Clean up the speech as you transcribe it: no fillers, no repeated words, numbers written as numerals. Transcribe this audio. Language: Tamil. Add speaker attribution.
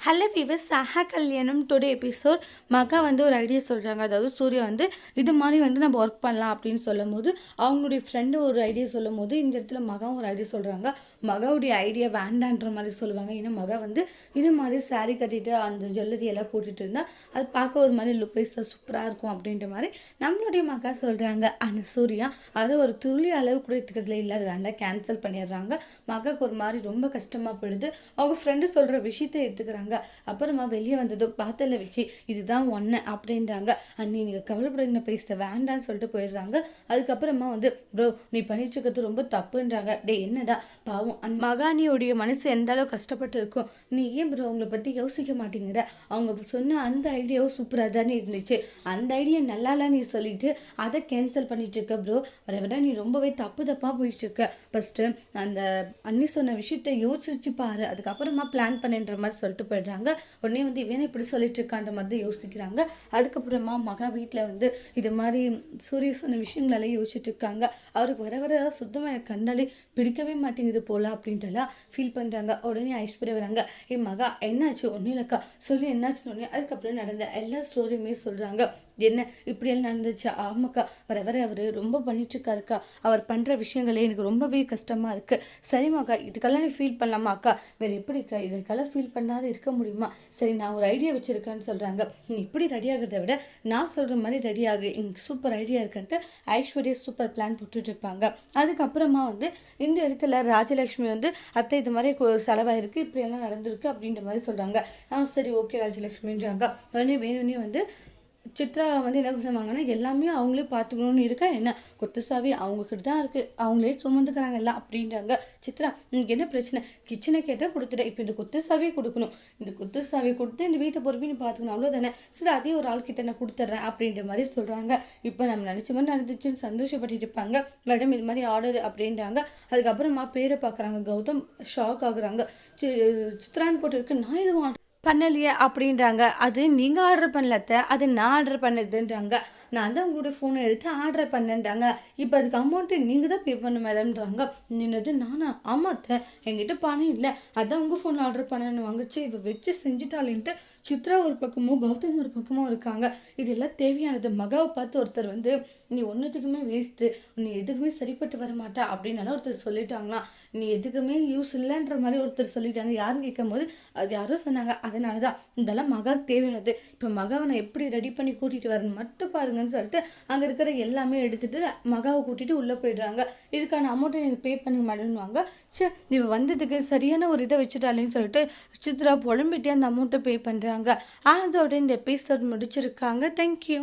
Speaker 1: ஹலோ வீவர்ஸ், சஹா கல்யாணம் டுடே எபிசோட். மகா ஒரு ஐடியா சொல்கிறாங்க. அதாவது சூர்யா இது மாதிரி நம்ம ஒர்க் பண்ணலாம் அப்படின்னு சொல்லும் போது அவங்களுடைய ஃப்ரெண்டு ஒரு ஐடியா சொல்லும் போது இந்த இடத்துல மகா ஒரு ஐடியா சொல்கிறாங்க. மகாவுடைய ஐடியா வேண்டான்ற மாதிரி சொல்லுவாங்க. ஏன்னா மகா இது மாதிரி சாரீ கட்டிட்டு அந்த ஜுவல்லரி எல்லாம் போட்டுட்டு இருந்தால் அது பார்க்க ஒரு மாதிரி லுக் வைஸாக சூப்பராக இருக்கும் அப்படின்ற மாதிரி நம்மளுடைய மகா சொல்கிறாங்க. ஆனால் சூர்யா அதை ஒரு துளி அளவு கூட எடுத்துக்கிறதுல இல்லை, அது வேண்டாம் கேன்சல் பண்ணிடுறாங்க. மகாவுக்கு ஒரு மாதிரி ரொம்ப கஷ்டமாக போயிடுது. அவங்க ஃப்ரெண்டு சொல்கிற விஷயத்தை எடுத்துக்கிறாங்க. அப்புறமா வெளியே வந்ததும் பாத்தல வச்சு இதுதான் ஒன்று அப்படின்றாங்க. நீங்கள் கவலைப்படுங்க பேசிட்ட வேண்டான்னு சொல்லிட்டு போயிடுறாங்க. அதுக்கப்புறமா ப்ரோ நீ பண்ணிட்டு இருக்கிறது ரொம்ப தப்புன்றாங்க. டே என்னடா பாவம் மகானியோடைய மனசு எந்த அளவு கஷ்டப்பட்டு இருக்கும், நீ ஏன் ப்ரோ அவங்கள பற்றி யோசிக்க மாட்டேங்கிற? அவங்க சொன்ன அந்த ஐடியாவும் சூப்பராக தானே இருந்துச்சு, அந்த ஐடியா நல்லால நீ சொல்லிட்டு அதை கேன்சல் பண்ணிட்டு இருக்க ப்ரோ. அதை விட நீ ரொம்பவே தப்பாக போயிட்டு இருக்க. ஃபஸ்ட்டு அந்த அண்ணி சொன்ன விஷயத்த யோசிச்சு பாரு, அதுக்கப்புறமா பிளான் பண்ணுன்ற மாதிரி சொல்லிட்டு போயிடுறாங்க. உடனே இவன் இப்படி சொல்லிட்டு இருக்கான்ற மாதிரி தான் யோசிக்கிறாங்க. அதுக்கப்புறமா மகா வீட்டில் இது மாதிரி சூரிய சொன்ன விஷயங்களெல்லாம் யோசிச்சுட்டு இருக்காங்க. அவருக்கு வர வர சுத்தமாக எனக்கு கண்டாலே பிடிக்கவே மாட்டேங்குது போல அப்படின்ட்டுலாம் ஃபீல் பண்ணுறாங்க. உடனே ஐஸ்வர்யா வராங்க. மகா என்னாச்சு? ஒன்றும் இல்லைக்கா சொல்லி என்னாச்சுன்னு உடனே அதுக்கப்புறம் நடந்த எல்லா ஸ்டோரியுமே சொல்கிறாங்க. என்ன இப்படியெல்லாம் நடந்துச்சு? ஆமாக்கா வர வர அவர் ரொம்ப பண்ணிட்டுருக்காருக்கா, அவர் பண்ணுற விஷயங்களே எனக்கு ரொம்பவே கஷ்டமாக இருக்குது. சரிம்மாக்கா இதுக்கெல்லாம் நீ ஃபீல் பண்ணலாமா அக்கா? வேறு எப்படிக்கா இதுக்கெல்லாம் ஃபீல் பண்ணாத இருக்க முடியுமா? சரி நான் ஒரு ஐடியா வச்சுருக்கேன்னு சொல்கிறாங்க. நீ இப்படி ரெடி ஆகிறத விட நான் சொல்கிற மாதிரி ரெடி ஆகு, எனக்கு சூப்பர் ஐடியா இருக்குன்ட்டு ஐஸ்வர்யா சூப்பர் பிளான் போட்டுட்டு இருப்பாங்க. அதுக்கப்புறமா இந்த இடத்துல ராஜலக்ஷ்மி அத்தை இது மாதிரி செலவாயிருக்கு, இப்படியெல்லாம் நடந்திருக்கு அப்படின்ற மாதிரி சொல்கிறாங்க. சரி ஓகே ராஜலக்ஷ்மின்றாங்க. உடனே வேணும்னே சித்ரா என்ன பண்ணுவாங்கன்னா எல்லாமே அவங்களே பார்த்துக்கணும்னு இருக்கா என்ன, குத்துசாவி அவங்கக்கிட்ட தான் இருக்குது, அவங்களே சுமந்துக்கிறாங்க எல்லாம் அப்படின்றாங்க. சித்ரா உங்களுக்கு என்ன பிரச்சனை? கிச்சனை கேட்டால் கொடுத்துட்டேன், இப்போ இந்த குத்துசாவியை கொடுக்கணும், இந்த குத்துசாவி கொடுத்து இந்த வீட்டை பொறுப்பி நீ பார்த்துக்கணும் அவ்வளோதானே. சரி அதே ஒரு ஆள்கிட்ட நான் கொடுத்துட்றேன் அப்படின்ற மாதிரி சொல்கிறாங்க. இப்போ நம்ம நினச்ச மாதிரி நடந்துச்சுன்னு சந்தோஷப்பட்டுட்டு இருப்பாங்க. மேடம் இது மாதிரி ஆர்டர் அப்படின்றாங்க. அதுக்கப்புறமா பேரை பார்க்குறாங்க. கௌதம் ஷாக் ஆகுறாங்க. சித்ரான்னு போட்டு இருக்கு, நான் எதுவும் பண்ணலையே அப்படின்றாங்க. அது நீங்கள் ஆர்டர் பண்ணலத்த, அது நான் ஆர்டர் பண்ணதுன்றாங்க. நான் தான் உங்களுடைய ஃபோனை எடுத்து ஆர்டர் பண்ணேன்றாங்க. இப்போ அதுக்கு அமௌண்ட்டு நீங்கள் தான் பே பண்ண மேடம்ன்றாங்க. நின்னது நானா? ஆமாத்த என்கிட்ட பணம் இல்லை, அதான் உங்கள் ஃபோன் ஆர்டர் பண்ணேன்னு வாங்கிச்சு இவ வச்சு செஞ்சுட்டாலேன்ட்டு சித்ரா ஒரு பக்கமும் கௌதம் ஒரு பக்கமும் இருக்காங்க. இதெல்லாம் தேவையானது. மகாவை பார்த்து ஒருத்தர் நீ ஒன்றுத்துக்குமே வேஸ்ட்டு, நீ எதுக்குமே சரிப்பட்டு வர மாட்டா அப்படின்னாலும் ஒருத்தர் சொல்லிட்டாங்களா, நீ எதுக்குமே யூஸ் இல்லைன்ற மாதிரி ஒருத்தர் சொல்லிட்டாங்க. யாருன்னு கேட்கும் போது அது யாரும் சொன்னாங்க. அதனால தான் இதெல்லாம் மகாவுக்கு தேவையானது. இப்போ மகாவை நான் எப்படி ரெடி பண்ணி கூட்டிகிட்டு வரேன்னு மட்டும் பாருங்கன்னு சொல்லிட்டு அங்கே இருக்கிற எல்லாமே எடுத்துகிட்டு மகாவை கூட்டிகிட்டு உள்ளே போயிடுறாங்க. இதுக்கான அமௌண்ட்டை நீங்கள் பே பண்ண மாட்டேன்னுவாங்க. சரி நீ வந்ததுக்கு சரியான ஒரு இதை வச்சுட்டாலேன்னு சொல்லிட்டு சித்ரா புலம்பிட்டே அந்த அமௌண்ட்டை பே பண்ணுறாங்க. அதோட இந்த எபிசோட் முடிச்சிருக்காங்க. தேங்க்யூ.